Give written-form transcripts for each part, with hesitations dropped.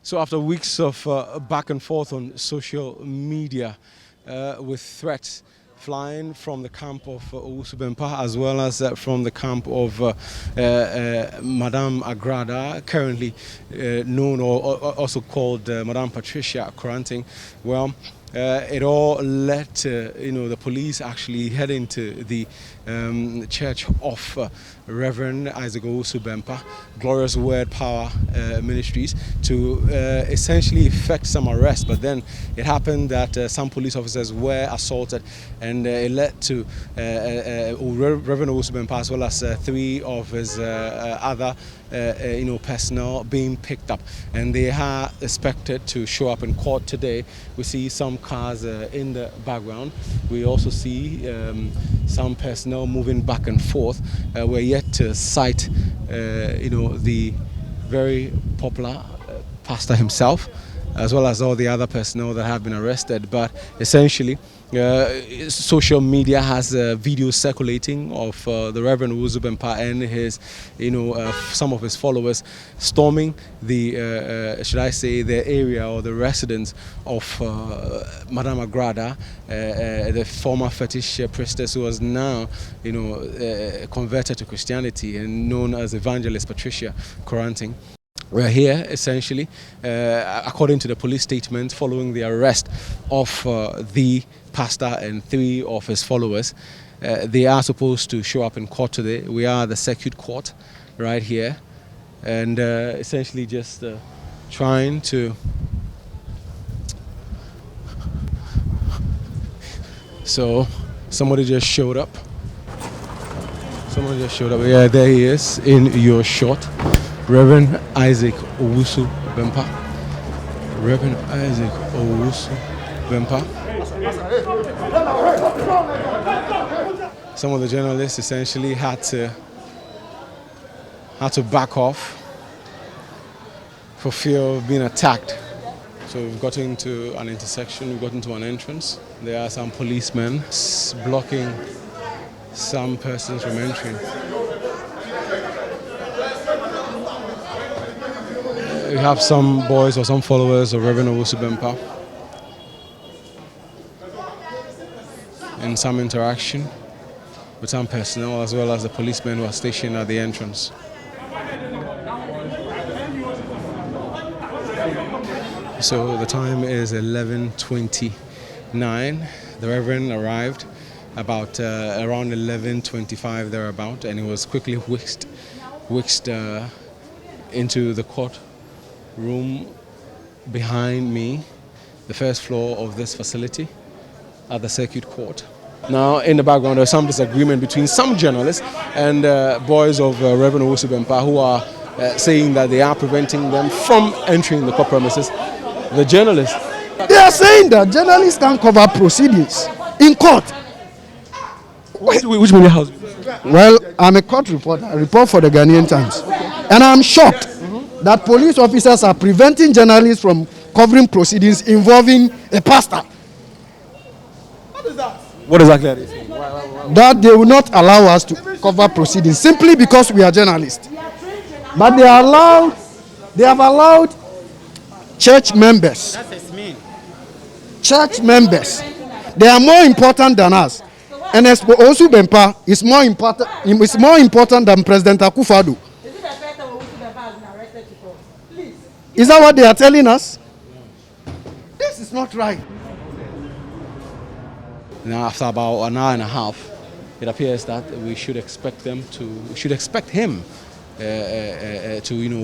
So after weeks of back and forth on social media with threats flying from the camp of Owusu Bempah as well as from the camp of Madame Agrada, currently known or also called Madame Patricia Koranting, well, it all led to the police actually heading to the church of Reverend Owusu Bempah, Glorious Word Power Ministries, to essentially effect some arrests. But then it happened that some police officers were assaulted, and it led to Reverend Owusu Bempah as well as 3 of his other personnel being picked up, and they are expected to show up in court today. We see some cars in the background. We also see some personnel moving back and forth. We're yet to sight the very popular pastor himself, as well as all the other personnel that have been arrested. But essentially, social media has videos circulating of the Reverend Owusu Bempah and his, some of his followers storming the, should I say, the area or the residence of Madame Agrada, the former fetish priestess who was now, converted to Christianity and known as Evangelist Patricia Koranting. We're here essentially, according to the police statement, following the arrest of the pastor and 3 of his followers. They are supposed to show up in court today. We are at the circuit court right here, and essentially just trying to... So somebody just showed up. Yeah, there he is in your shot. Reverend Isaac Owusu Bempah. Reverend Isaac Owusu Bempah. Some of the journalists essentially had to back off for fear of being attacked. So we've gotten into an intersection, we've gotten to an entrance. There are some policemen blocking some persons from entering. We have some boys or some followers of Reverend Owusu Bempah and some interaction with some personnel as well as the policemen who are stationed at the entrance. So the time is 11:29. The Reverend arrived about around 11:25 thereabout, and he was quickly whisked into the court room behind me, the first floor of this facility at the circuit court. Now, in the background, there's some disagreement between some journalists and boys of Reverend Owusu Bempah who are saying that they are preventing them from entering the court premises. The journalists... They are saying that journalists can cover proceedings in court. Which media house? Well, I'm a court reporter. I report for the Ghanaian Times. And I'm shocked that police officers are preventing journalists from covering proceedings involving a pastor. What is that? What exactly are they saying? That they will not allow us to cover proceedings simply because we are journalists. But they have allowed church members. Church members. They are more important than us. And as Owusu Bempah is more important than President Akufo-Addo. Is that what they are telling us? This is not right. Now, after about an hour and a half, it appears that we should expect him to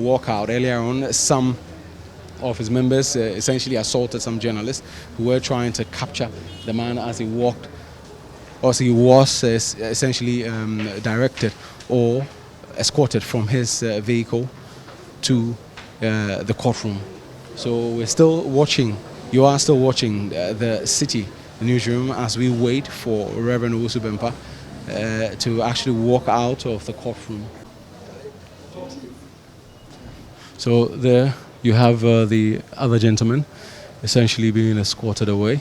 walk out. Earlier on, some of his members essentially assaulted some journalists who were trying to capture the man as he walked, or as he was essentially directed or escorted from his vehicle to the courtroom. So we're still watching, you are still watching the city newsroom as we wait for Reverend Owusu Bempah to actually walk out of the courtroom. So there you have the other gentleman essentially being escorted away.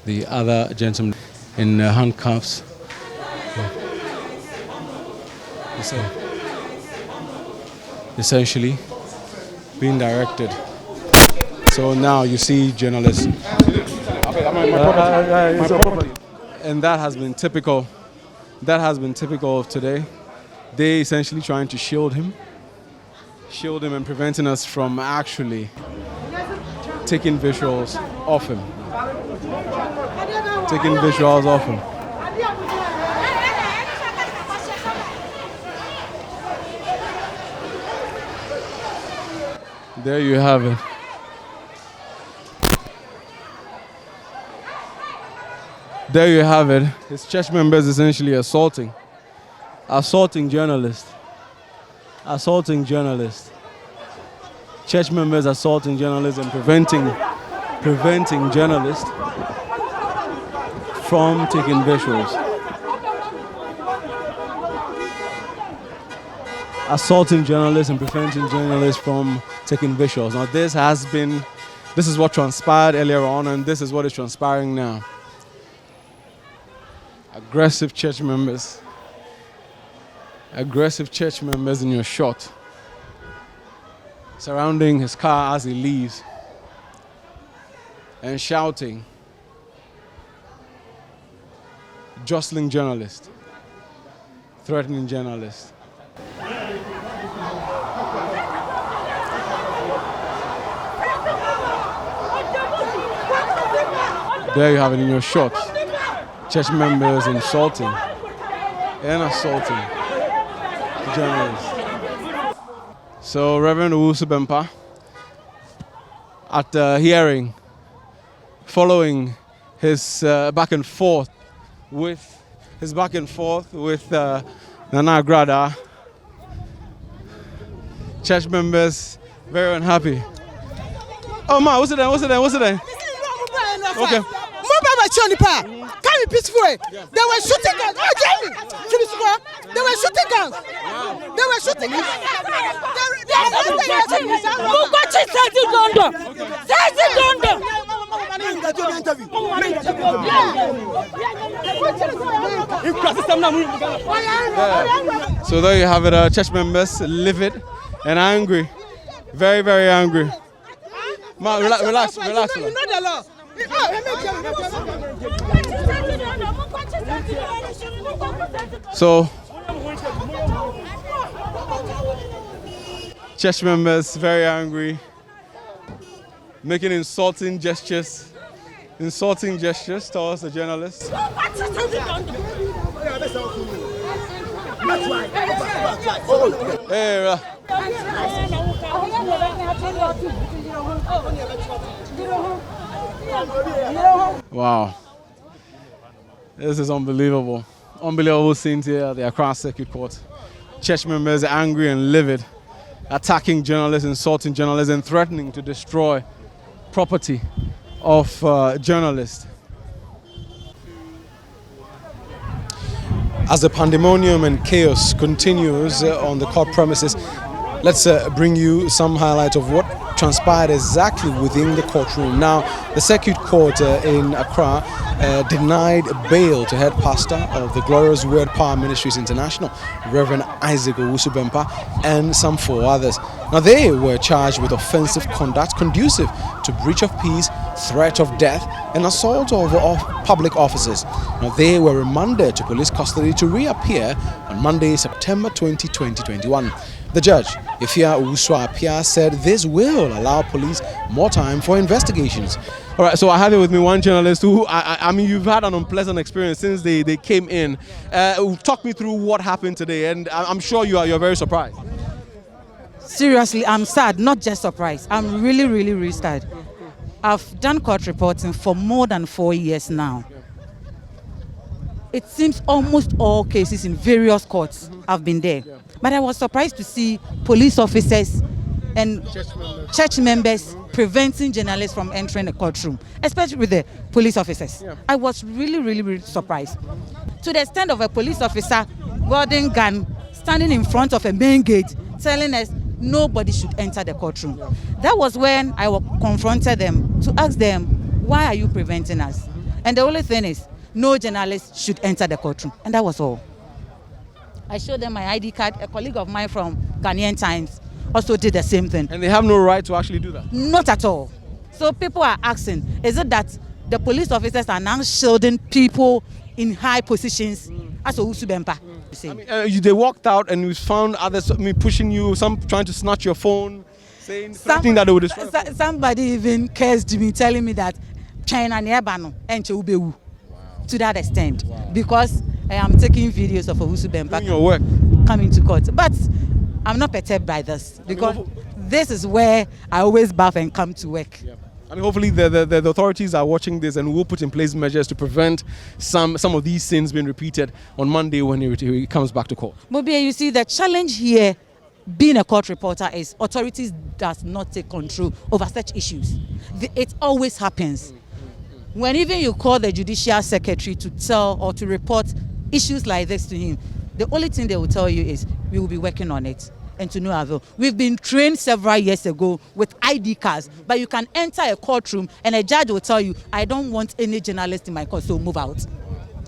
The other gentleman in handcuffs. Essentially being directed. So now you see journalists. And that has been typical. That has been typical of today. They essentially trying to shield him and preventing us from actually taking visuals off him. Taking visuals off him. There you have it. There you have it. His church members essentially assaulting journalists. Assaulting journalists. Church members assaulting journalists and preventing journalists from taking visuals. Assaulting journalists and preventing journalists from taking visuals. Now this is what transpired earlier on, and this is what is transpiring now. Aggressive church members in your shot, surrounding his car as he leaves and shouting, jostling journalists, threatening journalists. There you have it in your shot. Church members insulting and assaulting journalists. So Rev Owusu Bempah, at the hearing, following his back and forth with Nana Grada, church members very unhappy. Oh ma, what's it then? Okay. Come peaceful way. They were shooting guns. Oh, Jamie! They were shooting guns. They were shooting guns. So there you have it, church members livid and angry. Very, very angry. Ma, relax. You know the law. So, church members very angry, making insulting gestures towards the journalists. Hey, wow, this is unbelievable. Unbelievable scenes here at the Accra Circuit Court. Church members are angry and livid, attacking journalists, insulting journalists, and threatening to destroy property of journalists. As the pandemonium and chaos continues on the court premises, let's bring you some highlights of what transpired exactly within the courtroom. Now, the Circuit Court in Accra denied bail to head pastor of the Glorious Word Power Ministries International, Rev Owusu Bempah, and some 4 others. Now, they were charged with offensive conduct conducive to breach of peace, threat of death, and assault of public officers. Now, they were remanded to police custody to reappear on Monday, September 20, 2021. The judge, Ifia Owusu Apia, said this will allow police more time for investigations. All right, so I have here with me one journalist who, I mean, you've had an unpleasant experience since they came in. Talk me through what happened today, and I'm sure you're very surprised. Seriously, I'm sad, not just surprised. I'm really, really, really sad. I've done court reporting for more than 4 years now. It seems almost all cases in various courts have been there. But I was surprised to see police officers and church members preventing journalists from entering the courtroom, especially with the police officers. I was really, really, really surprised. To the extent of a police officer wielding gun, standing in front of a main gate, telling us nobody should enter the courtroom. That was when I confronted them to ask them, why are you preventing us? And the only thing is, no journalist should enter the courtroom. And that was all. I showed them my ID card. A colleague of mine from Ghanaian Times also did the same thing. And they have no right to actually do that? Not at all. So people are asking, is it that the police officers are now shielding people in high positions as Owusu Bempah? I mean, they walked out and we found others pushing you, some trying to snatch your phone, saying threatening that they would destroy. Somebody even cursed me, telling me that China nearby no ubewu. To that extent, because I am taking videos of Owusu Bempah doing your work, coming to court. But I'm not perturbed by this because this is where I always bath and come to work. Yeah. I mean, hopefully the authorities are watching this and will put in place measures to prevent some of these sins being repeated on Monday when he comes back to court. Mobia, you see, the challenge here, being a court reporter, is authorities does not take control over such issues. It always happens. When even you call the judicial secretary to tell or to report issues like this to him, the only thing they will tell you is, we will be working on it, and to no avail. We've been trained several years ago with ID cards, but you can enter a courtroom and a judge will tell you, I don't want any journalist in my court, so move out.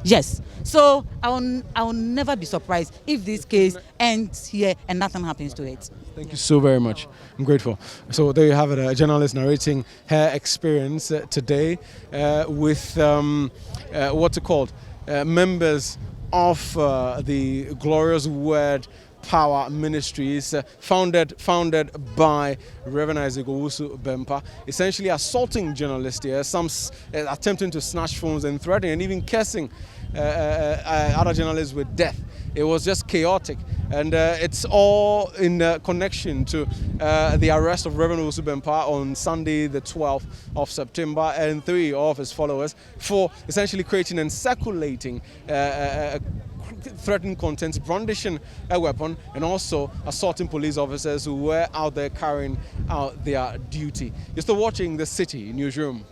Yes. So I will never be surprised if this case ends here and nothing happens to it. Thank you so very much. I'm grateful. So there you have it, a journalist narrating her experience today with what's it called? Members of the Glorious Word Power Ministries, founded by Rev Owusu Bempah, essentially assaulting journalists here, some attempting to snatch phones and threatening and even cursing other journalists with death. It was just chaotic, and it's all in connection to the arrest of Rev Owusu Bempah on Sunday the 12th of September and 3 of his followers for essentially creating and circulating threatening content, brandishing a weapon, and also assaulting police officers who were out there carrying out their duty. You're still watching the City Newsroom.